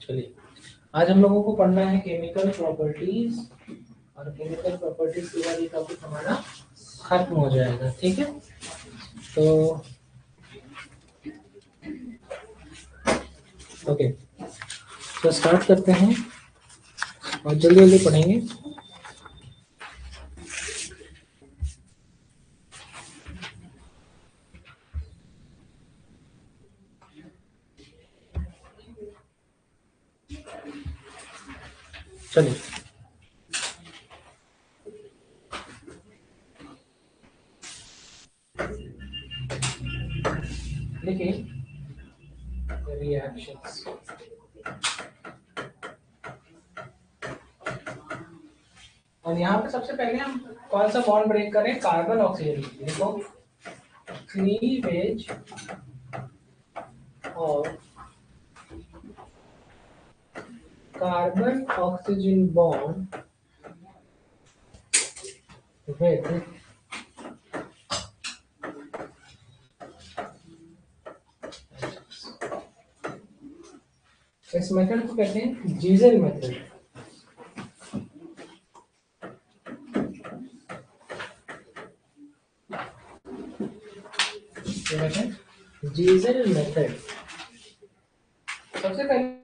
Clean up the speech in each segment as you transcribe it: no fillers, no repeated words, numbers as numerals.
चलिए, आज हम लोगों को पढ़ना है केमिकल प्रॉपर्टीज, और केमिकल प्रॉपर्टीज के बाद ये टॉपिक हमारा खत्म हो जाएगा। ठीक है, तो ओके, तो स्टार्ट करते हैं और जल्दी जल्दी पढ़ेंगे। चलिए, देखिए रिएक्शंस। और यहाँ पे सबसे पहले हम कौन सा बॉन्ड ब्रेक करें? Carbon oxygen. देखो, क्लीवेज और कार्बन ऑक्सीजन बॉन्ड विद इस मेथड को कहते हैं जीजर मेथड। जीजर मेथड सबसे पहले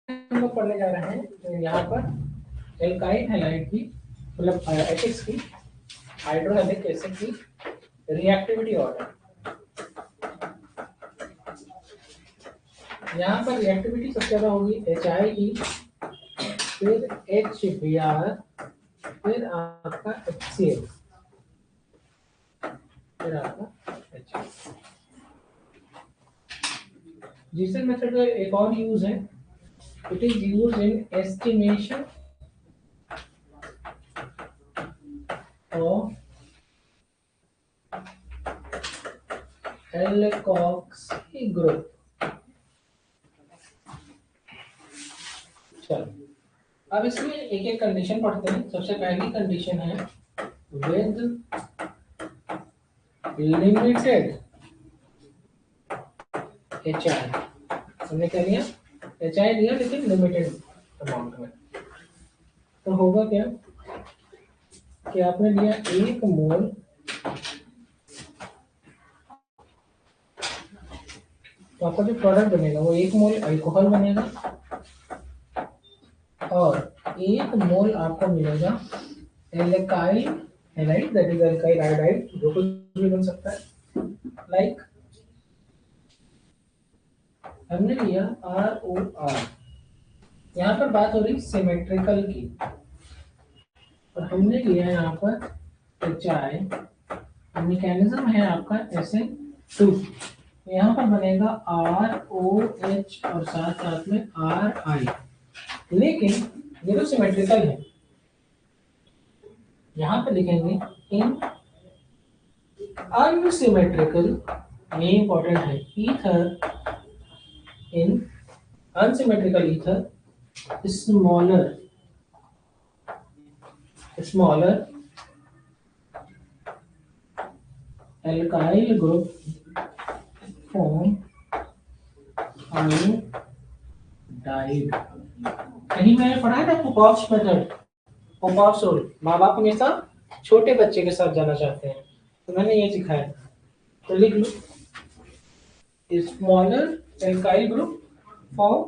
हम लोग पढ़ने जा रहे हैं। तो यहाँ पर एल्काइल हैलाइड की, मतलब एसिड्स की, हाइड्रोहाइड्रिक एसिड की रिएक्टिविटी ऑर्डर। यहाँ पर रिएक्टिविटी सबसे ज्यादा होगी HI की, फिर HBr, फिर आपका HCl, फिर आपका HCl। जीजर मेथड का एक और यूज है, it is used in estimation of alkoxy group. चलो, अब इसमें एक एक कंडीशन पढ़ते हैं। सबसे पहली कंडीशन है विद लिमिटेड HI। हमने क्या लिया? HI लिया, लेकिन लिमिटेड अमाउंट में। तो होगा क्या कि आपने लिया 1 मोल, तो आपका जो प्रोडक्ट बनेगा वो 1 मोल अल्कोहल बनेगा, और 1 मोल आपको मिलेगा alkyl halide, that is alkyl iodide, जो कुछ भी बन सकता है। लाइक हमने लिया ROR। यहाँ पर बात हो रही सिमेट्रिकल की, और हमने लिया यहाँ पर HI। मैकेनिज्म है आपका ऐसे 2, यहाँ पर बनेगा ROH और साथ साथ में RI, लेकिन ये तो सिमेट्रिकल है। यहाँ पे लिखेंगे इन अनसिमेट्रिकल, ये इंपॉर्टेंट है, ether, in unsymmetrical ether smaller alkyl group form iodide। कहीं मैंने पढ़ा है ना पोपॉफ्स मेथड, पोपॉफ्स रूल। माँ बाप हमेशा छोटे बच्चे के साथ जाना चाहते हैं, तो मैंने ये सिखाया, तो लिख लो smaller alkyl group form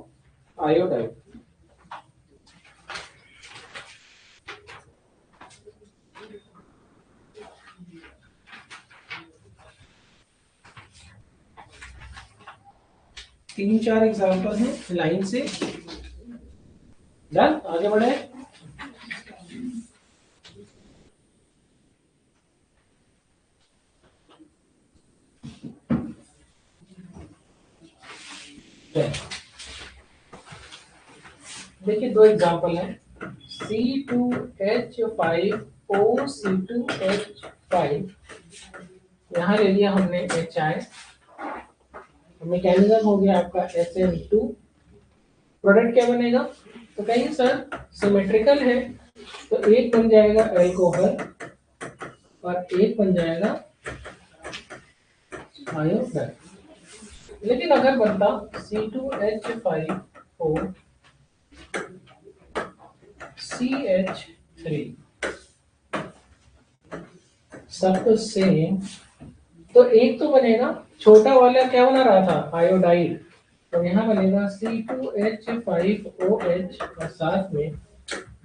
iodide। तीन चार एग्जाम्पल हैं लाइन से। डन, आगे बढ़े। देखिए दो एग्जाम्पल है, C2H5OC2H5, यहाँ ले लिया हमने HI, मैकेनिज्म हो गया आपका SN2, प्रोडक्ट क्या बनेगा, तो कहिए सर सिमेट्रिकल है तो एक बन जाएगा एल्कोहल और एक बन जाएगा आयोडाइड। लेकिन अगर बनता C2H5OCH3 सब तो सेम, तो एक तो बनेगा, छोटा वाला क्या बना रहा था आयोडाइड, तो यहाँ बनेगा C2H5OH और साथ में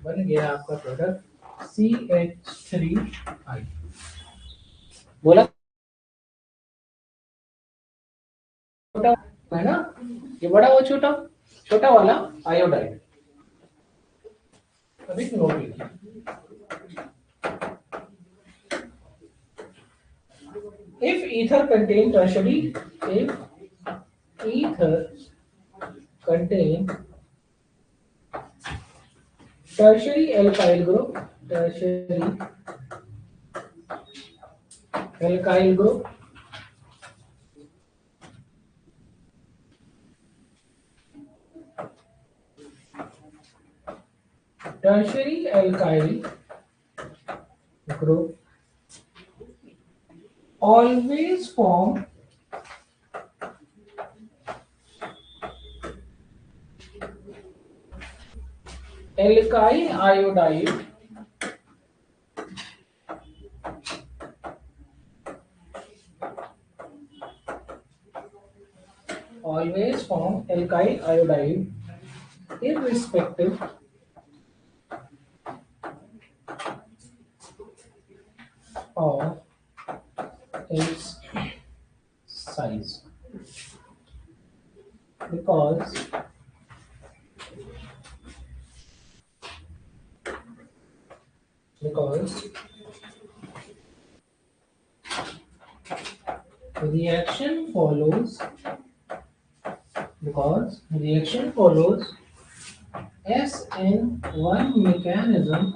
बन गया आपका प्रोडक्ट CH3I। बोला छोटा है ना, ये बड़ा वो छोटा, छोटा वाला आयोडाइड। अभी नोट लिखिए, if ether contain tertiary alkyl group, tertiary alkyl group always form alkyl iodide irrespective of its size, because reaction follows SN1 mechanism।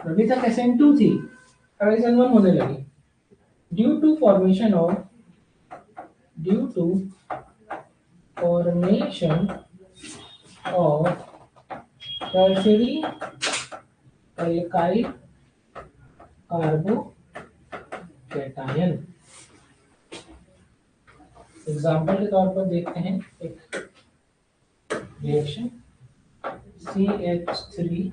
अभी तक SN2 थी, अब SN1 होने लगी, due to formation of tertiary alkyl carbocation. Example के तौर पर देखते हैं एक रिएक्शन CH3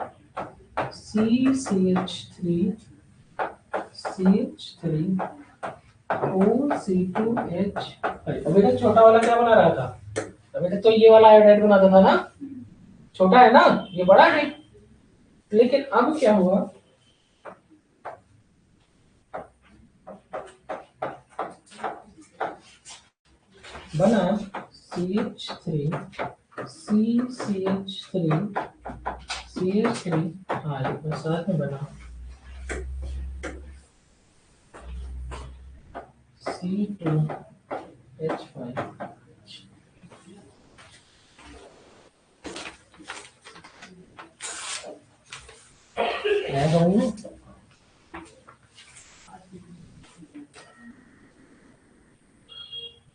OC2H। अभी तक छोटा वाला क्या बना रहा था, अभी तक तो ये वाला आयोडाइड बनाता था ना, छोटा है ना, ये बड़ा है, लेकिन अब क्या हुआ, बना CH3 CH3I और साथ में बना C2H5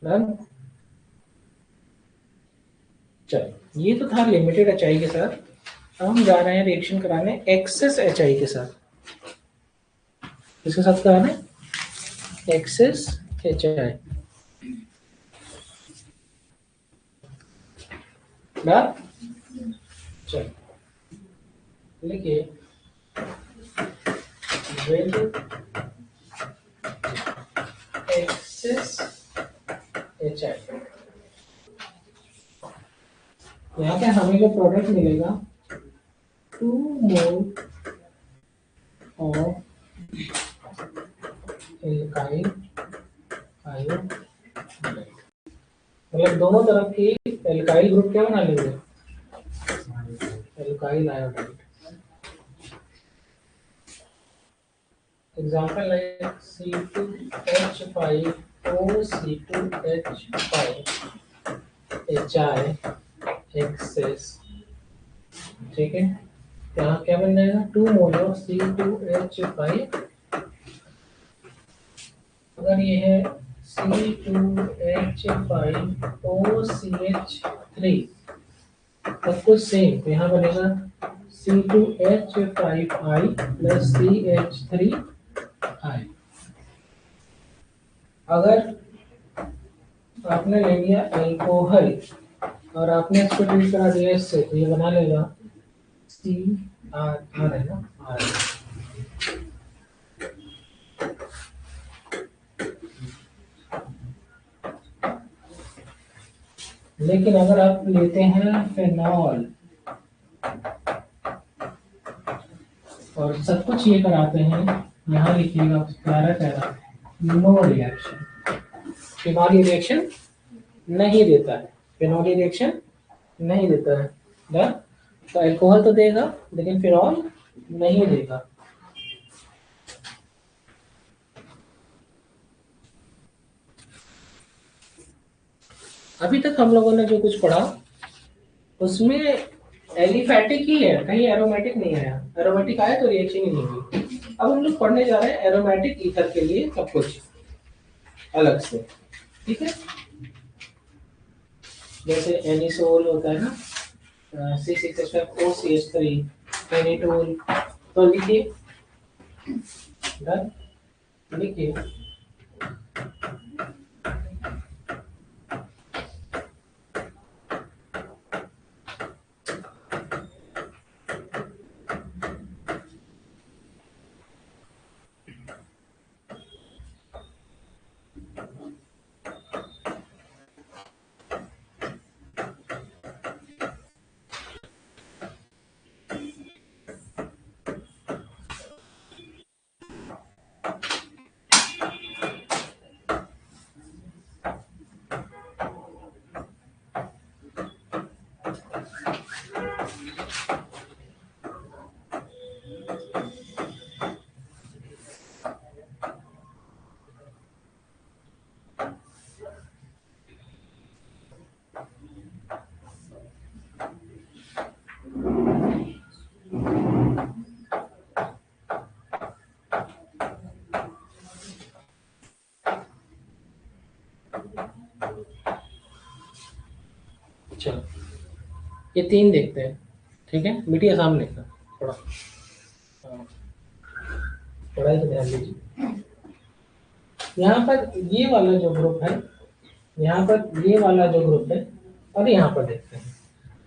डन। चलो ये तो था लिमिटेड HI के साथ। अब हम जा रहे हैं रिएक्शन कराने एक्सेस HI के साथ। किसके साथ कराना है? Excess HI। डन। चलो लिखिए with excess HI। यहाँ पे हमें जो प्रोडक्ट मिलेगा 2 मोल ऑफ एल्काइल आयोडाइड। मतलब दोनों तरफ की एल्काइल ग्रुप क्या बना लेंगे? Alkyl iodide. Example like C2H5OC2H5HI excess. ठीक है, यहाँ क्या बन जाएगा? 2 मोल ऑफ C2H5। अगर ये है C2H5OCH3 सब कुछ सेम, तो यहाँ बनेगा C2H5I प्लस CH3I। अगर आपने ले लिया एल्कोहल और आपने इसको ट्रीट करा दिया इससे, तो ये बना लेगा CR है ना, R। लेकिन अगर आप लेते हैं फेनॉल और सब कुछ ये कराते हैं, यहाँ लिखिएगा प्यारा नो रिएक्शन। फिनॉल ये रिएक्शन नहीं देता है, फिनॉल ये रिएक्शन नहीं देता है। डन। तो अल्कोहल तो देगा लेकिन फिनॉल नहीं देगा। अभी तक हम लोगों ने जो कुछ पढ़ा उसमें एलिफैटिक ही है, कहीं एरोमेटिक नहीं आया। एरोमेटिक आया तो रिएक्शन ही नहीं हुई। अब हम लोग पढ़ने जा रहे हैं एरोमेटिक ईथर के लिए सब कुछ अलग से। ठीक है, जैसे एनिसोल होता है ना, C6H5OCH3, फेनिटोल। तो लिखिए, डन, लिखिए चलो ये 3 देखते हैं। ठीक है, मीडिया सामने का थोड़ा पढ़ाई को ध्यान दीजिए। यहाँ पर ये वाला जो ग्रुप है, यहाँ पर ये वाला जो ग्रुप है, और यहाँ पर देखते हैं,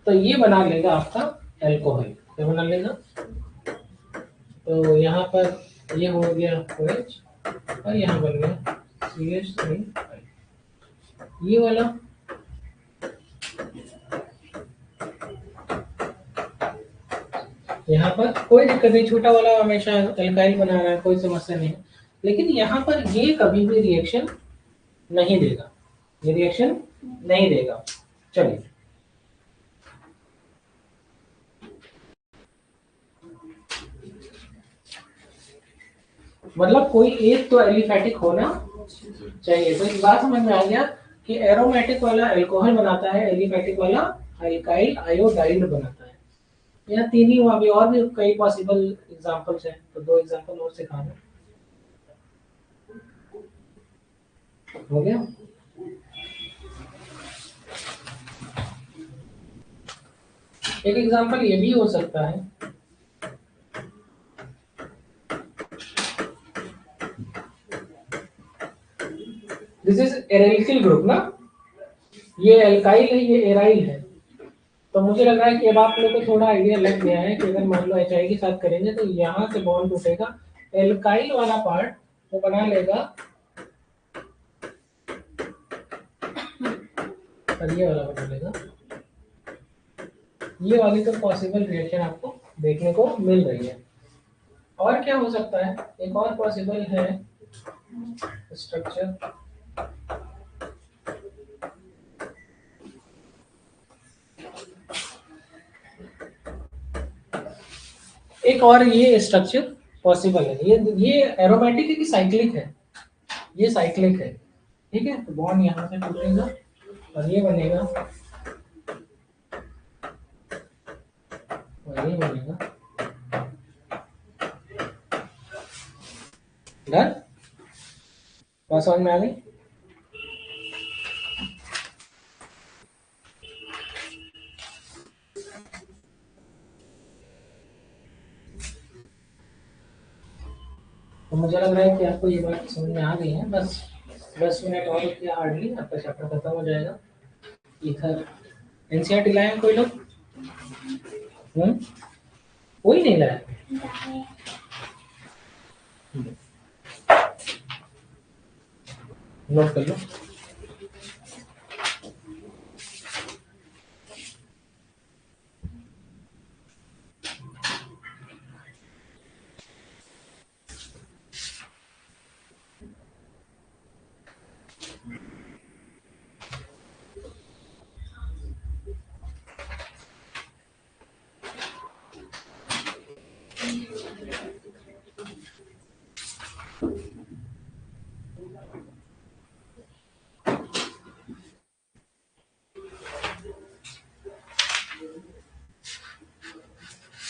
तो ये बना लेगा आपका एल्कोहल। क्या बना लेगा? तो यहाँ पर ये हो गया OH और यहाँ बन गया CH3। ये वाला यहाँ पर कोई दिक्कत नहीं, छोटा वाला हमेशा एल्काइल बना रहा है, कोई समस्या नहीं है। लेकिन यहाँ पर ये कभी भी रिएक्शन नहीं देगा, ये रिएक्शन नहीं देगा। चलिए, मतलब कोई एक तो एलिफैटिक होना चाहिए। तो इस बात समझ में आ गया कि एरोमेटिक वाला अल्कोहल बनाता है, एलिफेटिक वाला अल्काइल आयोडाइड बनाता है। यहाँ तीन ही हुआ, अभी और भी कई पॉसिबल एग्जांपल्स हैं, तो दो एग्जांपल और सिखा दो। हो गया। एक एग्जांपल ये भी हो सकता है, दिस इज एराइल ग्रुप ना, ये एल्काइल है, ये एराइल है। तो मुझे लग रहा है कि अब आप लोग को थोड़ा आइडिया लग गया है कि अगर मान लो HI के साथ करेंगे तो यहाँ से बॉन्ड टूटेगा, एल्काइल वाला पार्ट वो बना लेगा और ये वाला बना लेगा। ये वाली तो पॉसिबल रिएक्शन आपको देखने को मिल रही है। और क्या हो सकता है, एक और पॉसिबल है स्ट्रक्चर, एक और ये स्ट्रक्चर पॉसिबल है। ये एरोमेटिक है कि साइक्लिक है? ये साइक्लिक है, ठीक है। तो बॉन्ड यहाँ से टूटेगा और ये बनेगा और ये बनेगा, डन। बात समझ में आ गई? तो मुझे लग रहा है कि आपको ये बात समझ में आ गई है। बस 10 मिनट और किया, हार्डली आपका चैप्टर खत्म हो जाएगा। इधर एनसीईआरटी लाए हैं कोई लोग? कोई नहीं लाया? नोट कर लो।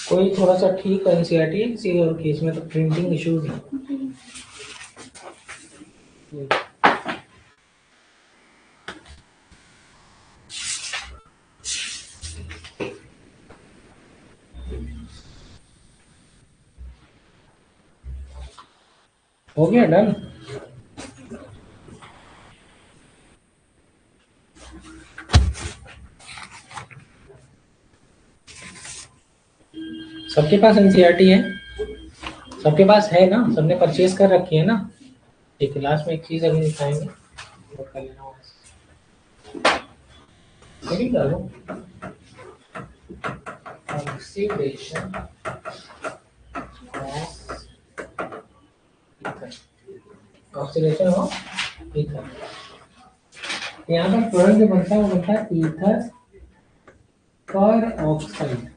कोई थोड़ा सा ठीक एनसीईआरटी किसी और केस में तो प्रिंटिंग इश्यूज है। हो गया, डन। सबके पास एनसीईआरटी है? सबके पास है ना? सबने परचेज कर रखी है ना? ठीक है, लास्ट में एक चीज अभी दिखाएंगे, तो कर लेना वहाँ डालो। Oxidation oxidation of ether. यहाँ पर प्रोडक्ट जो बनता है वो बनता है ईथर पर ऑक्साइड।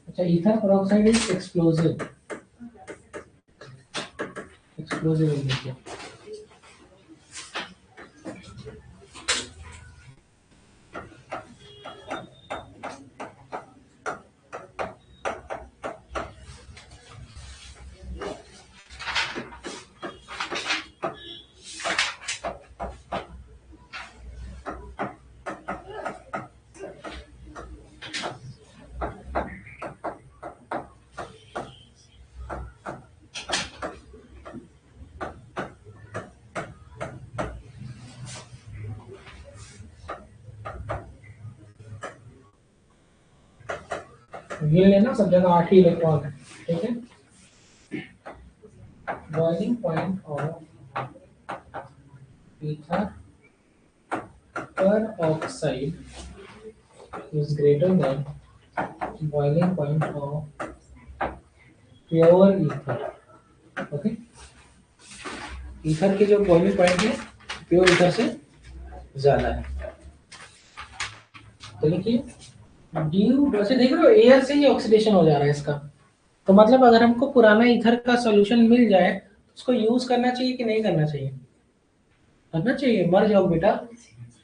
अच्छा, ईथर पर oxide is explosive, explosive in nature. ये लेना, सब जगह 8 ही इलेक्ट्रॉन है, ठीक है। Boiling point of ether per oxide is greater than boiling point of pure ether. Okay, ether की जो बॉइलिंग पॉइंट है प्योर ईथर से ज्यादा है। तो देखिए ड्यू, वैसे देख रहे हो एयर से ही ऑक्सीडेशन हो जा रहा है इसका, तो मतलब अगर हमको पुराना ईथर का सॉल्यूशन मिल जाए तो उसको यूज करना चाहिए कि नहीं करना चाहिए? करना चाहिए, मर जाओ बेटा।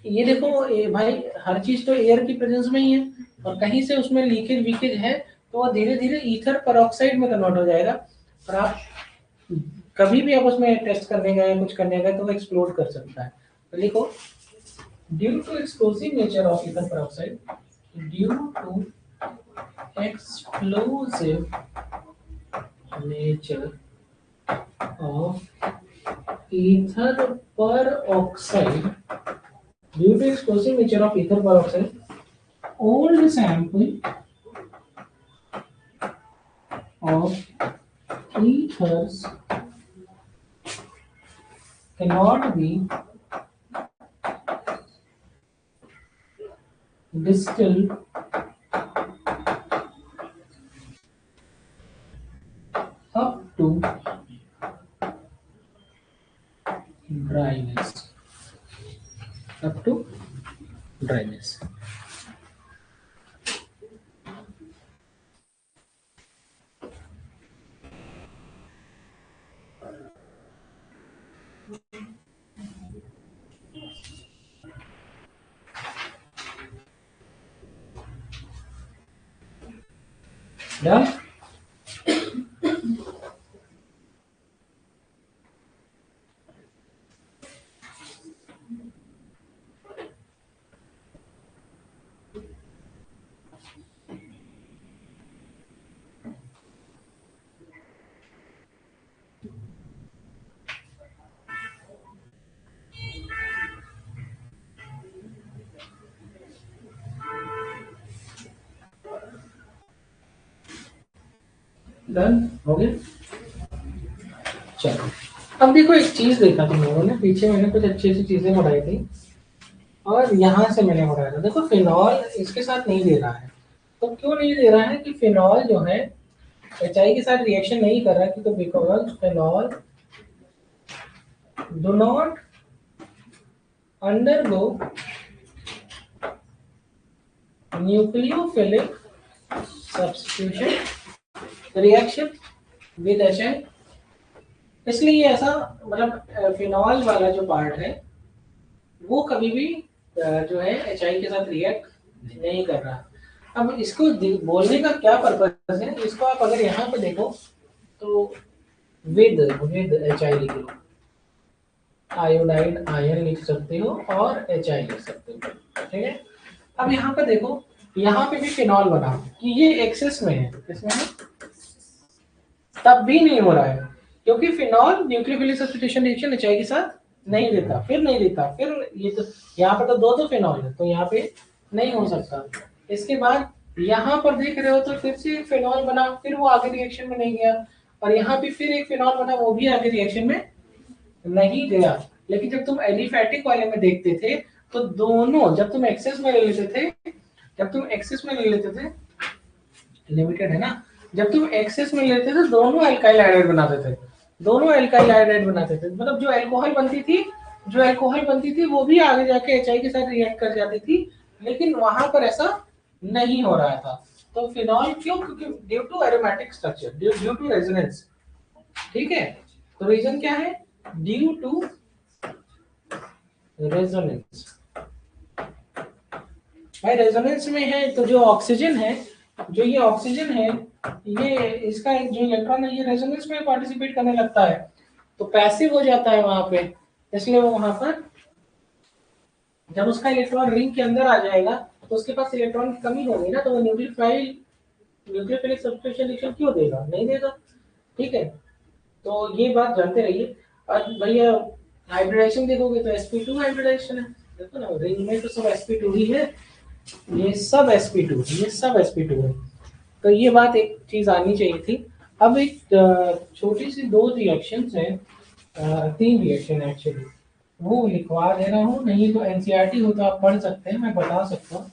ये देखो भाई, हर चीज तो एयर की प्रेजेंस में ही है, और कहीं से उसमें लीकेज वीकेज है तो वो धीरे धीरे ईथर पेरोक्साइड में कन्वर्ट हो जाएगा, और आप कभी भी आप उसमें टेस्ट करने गए, कुछ करने गए, तो वो एक्सप्लोड कर सकता है। तो लिखो, due to explosive nature of ether peroxide, due to explosive nature of ether peroxide, due to explosive nature of ether peroxide, old sample of ethers cannot be distilled up to dryness. Up to dryness. Done? Done हो गया। चलो, अब देखो एक चीज देखा तुम लोगों ने, पीछे मैंने कुछ अच्छी अच्छी चीजें बढ़ाई थी, और यहाँ से मैंने बढ़ाया था। देखो फिनॉल इसके साथ नहीं दे रहा है, तो क्यों नहीं दे रहा है कि फिनॉल जो है एचआई के साथ रिएक्शन नहीं कर रहा है, क्योंकि because phenol do not undergo nucleophilic substitution reaction with HI. इसलिए ऐसा, मतलब फिनॉल वाला जो पार्ट है वो कभी भी जो है एचआई के साथ रिएक्ट नहीं कर रहा। अब इसको बोलने का क्या पर्पज है, इसको आप अगर यहाँ पे देखो तो विद विद एचआई लिख लो, आयोडाइड आयन लिख सकते हो और एचआई लिख सकते हो, ठीक है। अब यहाँ पे देखो, यहाँ पे भी फिनॉल बना कि ये एक्सेस में है, इसमें है, तब भी नहीं हो रहा है, क्योंकि phenol nucleophilic substitution reaction HI के साथ नहीं देता, फिर नहीं देता, फिर ये तो यहाँ पर तो दो फिनॉल है, तो यहाँ पे नहीं हो सकता। इसके बाद यहाँ पर देख रहे हो तो फिर से एक फिनॉल बना, फिर वो आगे रिएक्शन में नहीं गया, और यहाँ भी फिर एक फिनॉल बना, वो भी आगे रिएक्शन में नहीं गया। लेकिन जब तुम एलिफैटिक वाले में देखते थे तो दोनों, जब तुम एक्सेस में ले लेते थे, जब तुम एक्सेस में ले लेते थे, लिमिटेड है ना, जब तुम एक्सेस में लेते थे दोनों एल्काइल हाइड्राइड बनाते थे, दोनों एल्काइल हाइड्राइड बनाते थे, मतलब जो अल्कोहल बनती थी, जो अल्कोहल बनती थी वो भी आगे जाके एचआई के साथ रिएक्ट कर जाती थी, लेकिन वहां पर ऐसा नहीं हो रहा था। तो फिनॉल क्यों? क्योंकि due to aromatic structure, due to resonance, ठीक है। तो रीजन क्या है? Due to resonance. भाई रेजोनेंस में है तो जो ऑक्सीजन है, जो ये ऑक्सीजन है, ये इसका जो इलेक्ट्रॉन है ये रेजोनेंस में पार्टिसिपेट करने लगता है, तो पैसिव हो जाता है वहां पे, इसलिए वो वहां पर जब उसका इलेक्ट्रॉन रिंग के अंदर आ जाएगा तो उसके पास इलेक्ट्रॉन की कमी होगी ना, तो वो न्यूक्लियोफिलिक सब्स्टिट्यूशन रिएक्शन क्यों देगा? नहीं देगा, ठीक है। तो ये बात जानते रहिए। और भैया हाइब्रिडाइजेशन देखोगे तो sp2 हाइब्रिडाइजेशन है, देखो ना रिंग में तो सब sp2 ही है, ये सब sp2, ये सब sp2 है। तो ये बात एक चीज आनी चाहिए थी। अब एक छोटी सी दो रिएक्शंस हैं, तीन रिएक्शन एक्चुअली, वो लिखवा दे रहा हूँ, नहीं तो एनसीईआरटी हो तो आप पढ़ सकते हैं, मैं बता सकता हूँ।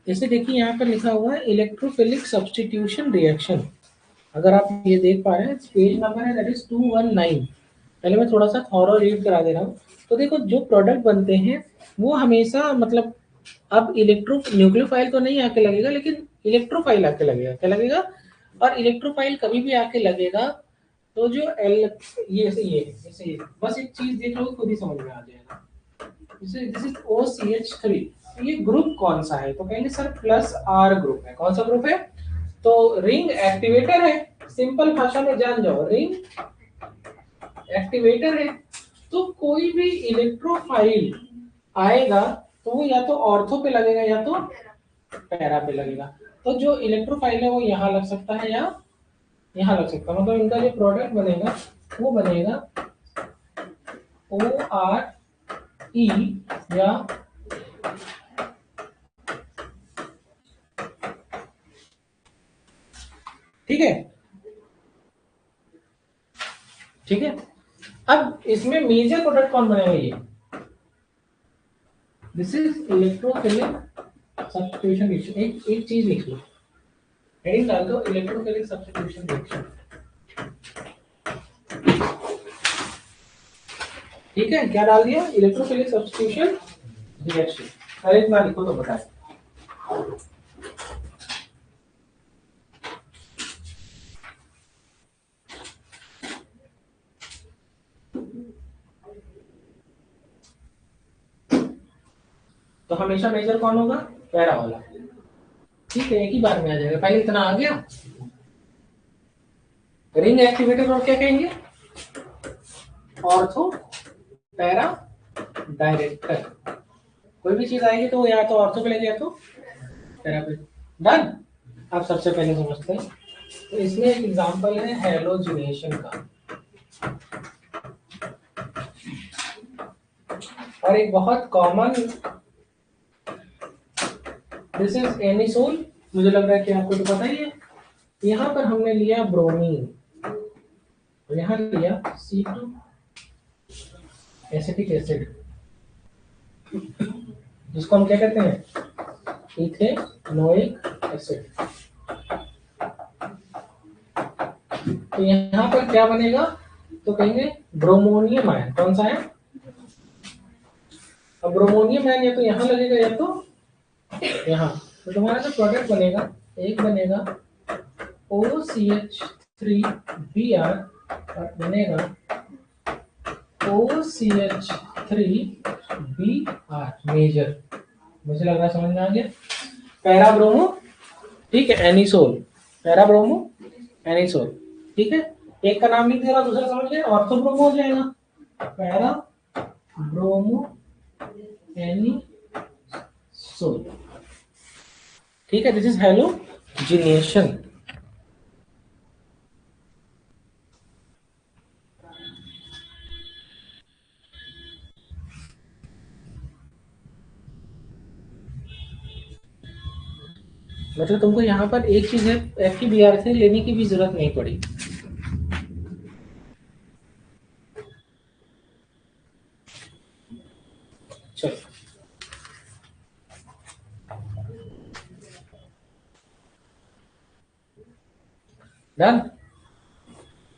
जैसे देखिए यहाँ पर लिखा हुआ है इलेक्ट्रोफिलिक सब्स्टिट्यूशन रिएक्शन, अगर आप ये देख पा रहे हैं पेज नंबर है दैट इज 219। पहले मैं थोड़ा सा थॉरो रीड करा दे रहा हूँ। तो देखो जो प्रोडक्ट बनते हैं वो हमेशा, मतलब अब इलेक्ट्रो न्यूक्लियोफाइल तो नहीं आके लगेगा, लेकिन इलेक्ट्रोफाइल आके लगेगा। क्या लगेगा? और इलेक्ट्रोफाइल कभी भी आके लगेगा तो जो एल ये बस एक चीज देख लो खुद ही समझ में आ जाएगा। This is OCH3। ये ग्रुप कौन सा है? तो कहेंगे सर प्लस आर ग्रुप है। कौन सा ग्रुप है? तो रिंग एक्टिवेटर है। सिंपल भाषा में जान जाओ, रिंग एक्टिवेटर है। तो कोई भी इलेक्ट्रोफाइल आएगा तो वो या तो ऑर्थो पे लगेगा या तो पैरा पे लगेगा। तो जो इलेक्ट्रोफाइल है वो यहाँ लग सकता है या यहाँ लग सकता है। मतलब इनका जो प्रोडक्ट बनेगा वो बनेगा ORE या ठीक है। ठीक है, अब इसमें मेजर प्रोडक्ट कौन बनेगा? ये this is electrophilic substitution reaction. एक चीज लिख लो, हेडिंग डाल दो इलेक्ट्रोफिलिक सब्स्टिट्यूशन रिएक्शन। ठीक है, क्या डाल दिया? Electrophilic substitution reaction. अरे इतना लिखो तो बताए। तो हमेशा मेजर कौन होगा? पैरा वाला। ठीक है, एक ही बार में आ जाएगा। पहले इतना आ गया। रिंग एक्टिवेटर और क्या कहेंगे? Ortho para director. कोई भी चीज आएगी तो या तो ऑर्थो पे लगेगा या तो पैरा पे। डन। आप सबसे पहले समझते हैं, तो इसमें एक एग्जांपल है हेलोजिनेशन का, और एक बहुत कॉमन, दिस इज एनिसोल। मुझे लग रहा है कि आपको तो पता ही है। यहाँ पर हमने लिया ब्रोमीन, यहाँ लिया C2 एसिटिक एसिड, जिसको हम क्या कहते हैं? Ethanoic acid. तो यहाँ पर क्या बनेगा? तो कहेंगे ब्रोमोनियम आयन। कौन सा है? अब ब्रोमोनियम आयन या तो यहाँ लगेगा या तो यहाँ। तो तुम्हारा जो प्रोडक्ट बनेगा, एक बनेगा OCH3Br और बनेगा OCH3Br मेजर। मुझे लग रहा है समझ में आ गया। पैरा ब्रोमो, ठीक है, एनिसोल। पैरा ब्रोमो एनिसोल, ठीक है। एक का नाम लिख देगा, दूसरा समझ गए, ऑर्थो ब्रोमो हो जाएगा। पैरा ब्रोमो एनिसोल, ठीक है। This is halogenation. मतलब तुमको यहाँ पर एक चीज है, FTBR से लेने की भी जरूरत नहीं पड़ी। चलो, डन।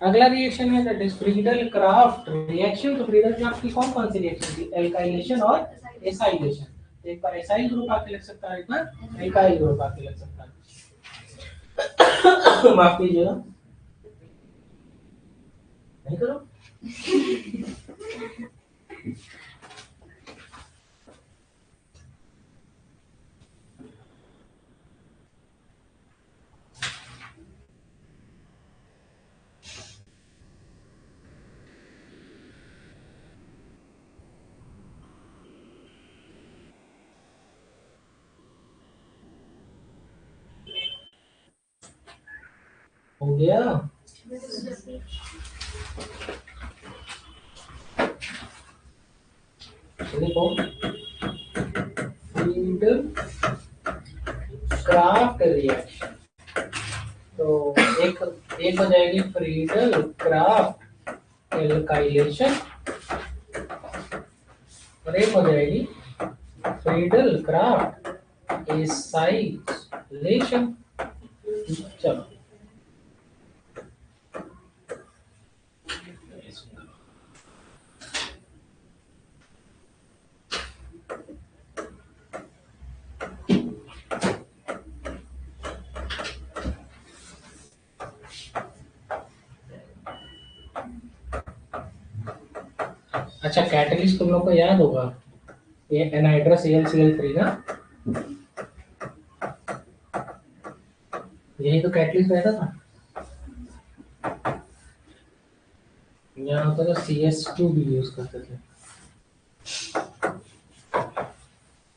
अगला रिएक्शन है that is Friedel craft reaction. तो फ्रीडल क्राफ्ट की कौन कौन सी रिएक्शन थी? एल्काइलेशन और एसाइलेशन। एक बार एसाइल ग्रुप आके लग सकता है, एक बार एल्काइल ग्रुप आके लग सकता है। माफ कीजिएगा, नहीं करो। हो गया। देखो, फ्रीडल क्राफ्ट रिएक्शन, तो एक एक हो जाएगी फ्रीडल क्राफ्ट एल्काइलेशन, और एक हो जाएगी फ्रीडल क्राफ्ट एसाइलेशन। चलो, अच्छा, कैटलिस्ट तुम लोग को याद होगा, ये एनाइट्रस AlCl3 ना, यही तो कैटलिस्ट रहता था। यहाँ पर CS2 भी यूज करते थे।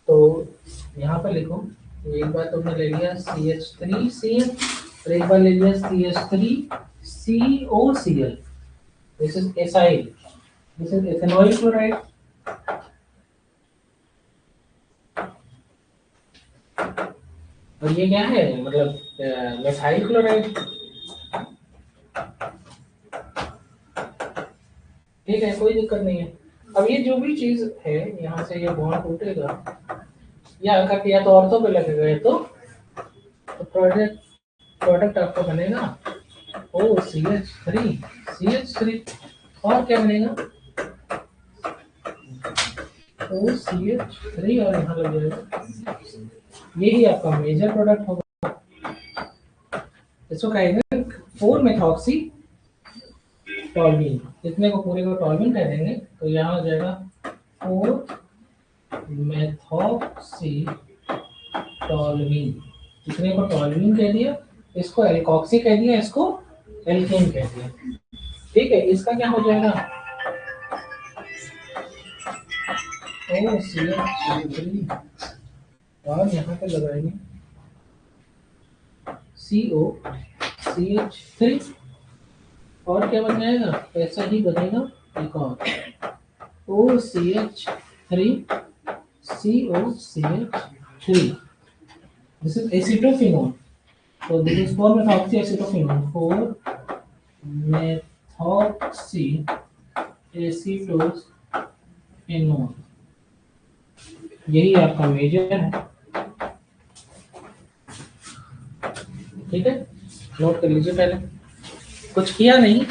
तो यहाँ पर लिखो, एक बार तुमने ले लिया CH3Cl, और एक बार ले लिया CH3COCl, this is acyl, this is ethanoyl chloride. और ये क्या है, मतलब मेथाइल क्लोराइड। ठीक है, कोई दिक्कत नहीं है। अब ये जो भी चीज है, यहाँ से ये बॉन्ड टूटेगा, या अगर या तो ऑर्थो पे लगेगा, ये तो प्रोडक्ट प्रोडक्ट आपका बनेगा OCH3 और क्या बनेगा OCH3, और यहाँ लग जाएगा, यही आपका मेजर प्रोडक्ट होगा। इसको कहेंगे 4-मेथॉक्सी टॉल्यूइन, इतने को पूरे को टॉल्यूइन कह देंगे, तो यहाँ हो जाएगा 4-मेथॉक्सी टॉल्यूइन, इतने को टॉल्यूइन कह दिया, इसको एल्कोक्सी कह दिया, इसको एल्केन कह दिया। ठीक है, इसका क्या हो जाएगा OCH3, और यहाँ पे लगाएंगे COCH3, और क्या बन जाएगा, ऐसा ही बनेगा एक और OCH3COCH3, this is acetophenone, so this is 4-methoxy acetophenone, 4-methoxy acetophenone, यही आपका मेजर है। ठीक है, नोट कर लीजिए, पहले कुछ किया नहीं,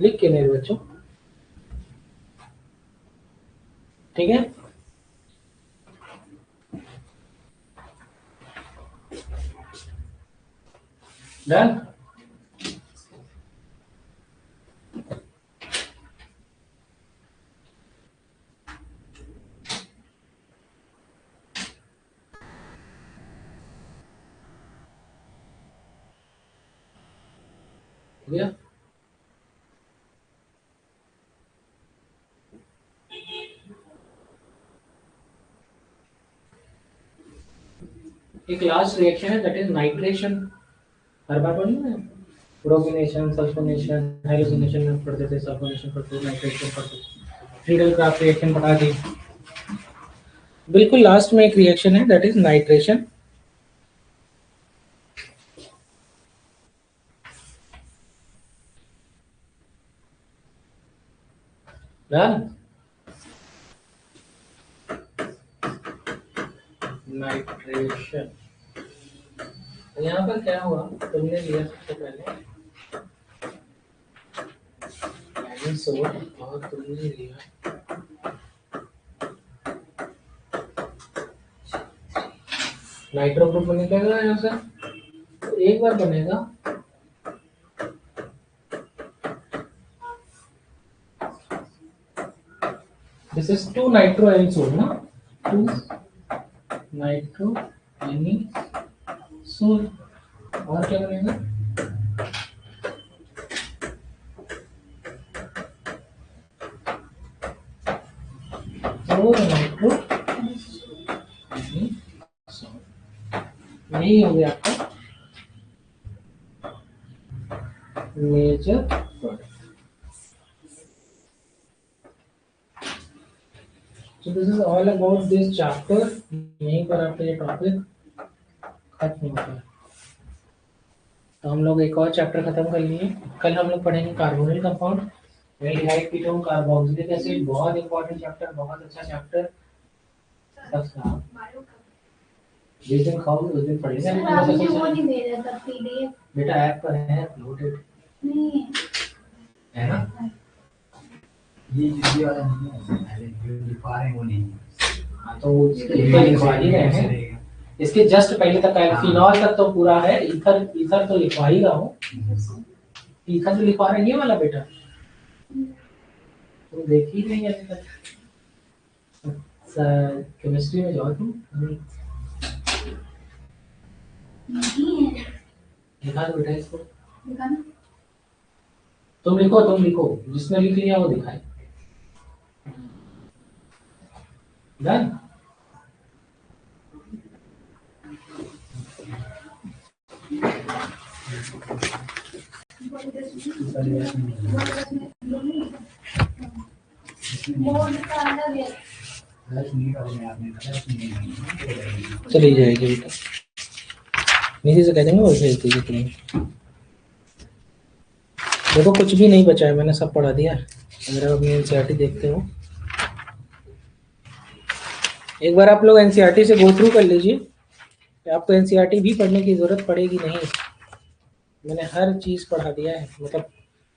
लिख के मेरे बच्चों। ठीक है, डन। गया, एक लास्ट रिएक्शन है, दैट इज नाइट्रेशन। हर बार पढ़ी ना, प्रोपिनेशन, सल्फोनेशन, हाइड्रोजनेशन में पढ़ते थे, सल्फोनेशन पढ़ते थे, नाइट्रेशन पढ़ते थे, फ्रीडल क्राफ्ट रिएक्शन पढ़ा दी। बिल्कुल लास्ट में एक रिएक्शन है, that is nitration. Done, nitration. यहाँ पर क्या हुआ, तुमने लिया सबसे पहले एनिसोड, और तुमने लिया नाइट्रो ग्रुप बनेगा यहाँ से, तो एक बार बनेगा दिस इज 2-नाइट्रो एनिसोड ना, 2-नाइट्रो एनिसोड, और क्या बनेगा 4-नाइट्रो, यही हो गया आपका major product. So this is all about this chapter। यहीं पर आपका ये टॉपिक खत्म होता है। तो हम लोग एक और चैप्टर खत्म कर लिए। कल हम लोग पढ़ेंगे carbonyl compound, aldehyde ketone, carboxylic acid, बहुत इंपॉर्टेंट चैप्टर, बहुत अच्छा चैप्टर। जिस दिन खाओ उस दिन पढ़ेंगे। बेटा ऐप पर है अपलोडेड, है ना? ये वीडियो वाला नहीं है, पहले जो दिखा रहे हैं वो नहीं है। हाँ तो लिखवा ही रहे हैं। इसके जस्ट पहले तक है, फिनॉल तक तो पूरा है, ईथर ईथर तो लिखवा ही रहा हूँ, ईथर तो लिखवा रहा है ये वाला बेटा, तुम देख ही नहीं अभी तक। केमिस्ट्री में जाओ तुम, दिखा दो बेटा इसको, तुम लिखो जिसने लिख लिया वो दिखाए। डन। चली जाएगी बेटा, नीचे से कह देंगे वो भेज दीजिए तुम्हें। देखो कुछ भी नहीं बचा है, मैंने सब पढ़ा दिया। अगर आप अपनी एनसीईआरटी देखते हो, एक बार आप लोग एनसीईआरटी से गो थ्रू कर लीजिए, आपको एनसीईआरटी भी पढ़ने की जरूरत पड़ेगी नहीं, मैंने हर चीज़ पढ़ा दिया है। मतलब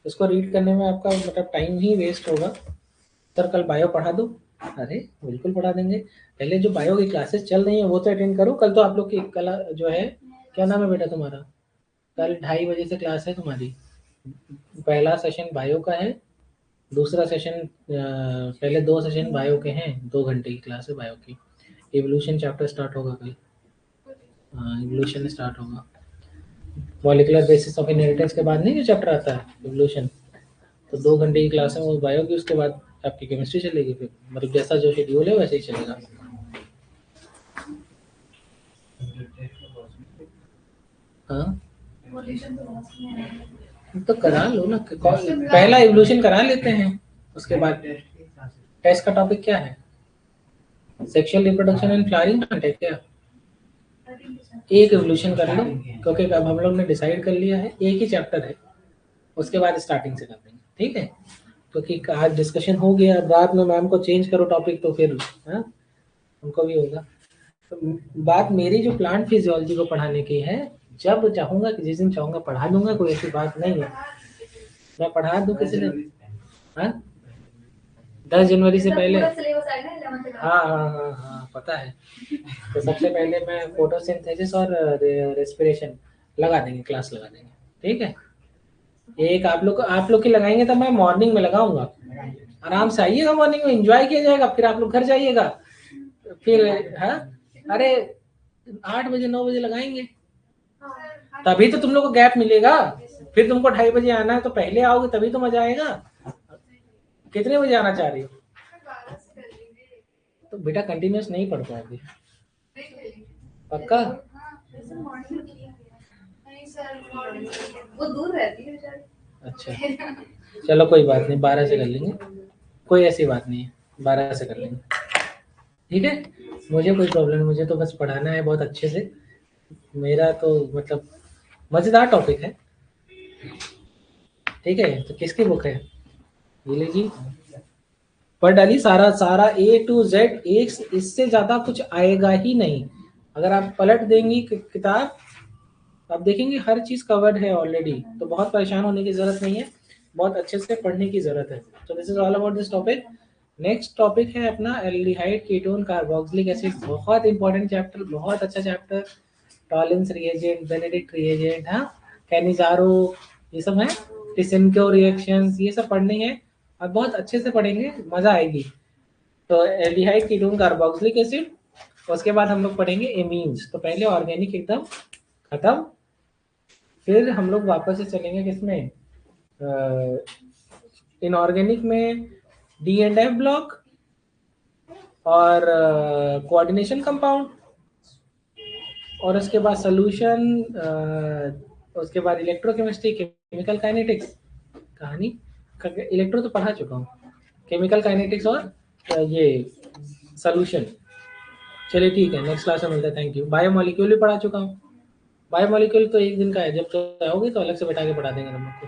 इसको रीड करने में आपका मतलब टाइम ही वेस्ट होगा। सर कल बायो पढ़ा दो, अरे बिल्कुल पढ़ा देंगे। पहले जो बायो की क्लासेस चल रही हैं वो तो अटेंड करो। कल तो आप लोग की कल जो है, क्या नाम है बेटा तुम्हारा, कल 2:30 बजे से क्लास है तुम्हारी। पहला सेशन बायो का है, दूसरा सेशन पहले 2 सेशन बायो के हैं, 2 घंटे की क्लास है बायो की। इवोल्यूशन चैप्टर स्टार्ट होगा कल, हाँ इवोल्यूशन स्टार्ट होगा। मॉलिक्यूलर बेसिस ऑफ इनहेरिटेंस के बाद नहीं जो चैप्टर आता है इवोल्यूशन, तो 2 घंटे की क्लास है वो बायो की, उसके बाद आपकी केमिस्ट्री चलेगी। फिर मतलब जैसा जो शेड्यूल है वैसे ही चलेगा। हाँ तो करा लो ना, पहला इवोल्यूशन करा लेते हैं, उसके बाद टेस्ट का टॉपिक क्या है, sexual reproduction and flowering plant है क्या। एक इवोल्यूशन कर लो, क्योंकि अब हम लोग ने डिसाइड कर लिया है एक ही चैप्टर है, उसके बाद स्टार्टिंग से कर देंगे, ठीक है। क्योंकि आज डिस्कशन हो गया, रात में मैम को चेंज करो टॉपिक तो फिर हाँ उनको भी होगा। तो बात मेरी जो प्लांट फिजियोलॉजी को पढ़ाने की है, जब चाहूंगा कि जिस दिन चाहूंगा पढ़ा दूंगा, कोई ऐसी बात नहीं है, मैं पढ़ा दूं किसी दिन। हाँ 10 जनवरी से पहले, हाँ पता है। तो सबसे पहले मैं फोटोसिंथेसिस और रेस्पिरेशन लगा देंगे, क्लास लगा देंगे, ठीक है। एक आप लोग की लगाएंगे तो मैं मॉर्निंग में लगाऊंगा, आराम से आइएगा, मॉर्निंग में एंजॉय किया जाएगा, फिर आप लोग घर जाइएगा। फिर हाँ अरे 8 बजे 9 बजे लगाएंगे, तभी तो तुम लोग को गैप मिलेगा। फिर तुमको 2:30 बजे आना है तो पहले आओगे तभी तो मजा आएगा। कितने बजे आना चाह रही हो, तो बेटा कंटिन्यूस नहीं पढ़ पाओगे पक्का। वो दूर रहती है। अच्छा चलो कोई बात नहीं, 12 से कर लेंगे, कोई ऐसी बात नहीं है, 12 से कर लेंगे, ठीक है। मुझे कोई प्रॉब्लम नहीं, मुझे तो बस पढ़ाना है बहुत अच्छे से। मेरा तो मतलब मजेदार टॉपिक है, ठीक है। तो किसकी बुक है ये लीजिए, पढ़ डाली सारा सारा A to Z, एक इससे ज्यादा कुछ आएगा ही नहीं। अगर आप पलट देंगी किताब, आप देखेंगे हर चीज कवर्ड है ऑलरेडी, तो बहुत परेशान होने की जरूरत नहीं है, बहुत अच्छे से पढ़ने की जरूरत है। तो this is all about this topic. Next topic है अपना एल्डिहाइड कीटोन कार्बोक्सिलिक एसिड, बहुत इंपॉर्टेंट चैप्टर, बहुत अच्छा चैप्टर। टॉलिंस रिएजेंट, बेनेडिक्ट रिएजेंट, हाँ कैनिजारो, ये सब है, टिसेनको रिएक्शंस, ये सब पढ़नी है और बहुत अच्छे से पढ़ेंगे, मजा आएगी। तो एल्डिहाइड कीटोन कार्बोक्सिलिक एसिड, उसके बाद हम लोग पढ़ेंगे एमीन्स। तो पहले ऑर्गेनिक एकदम खत्म, फिर हम लोग वापस से चलेंगे किसमें, इनऑर्गेनिक में D&F ब्लॉक और कोऑर्डिनेशन कंपाउंड, और उसके बाद सोल्यूशन, उसके बाद इलेक्ट्रोकेमिस्ट्री, केमिकल काइनेटिक्स, कहानी इलेक्ट्रो तो पढ़ा चुका हूँ, केमिकल काइनेटिक्स और ये सोल्यूशन। चलिए ठीक है, नेक्स्ट क्लास में मिलता है, थैंक यू। बायोमोलिक्यूल भी पढ़ा चुका हूँ, बायोमोलिक्यूल तो एक दिन का है, जब तो आओगे तो अलग से बैठा के पढ़ा देंगे हम लोग को।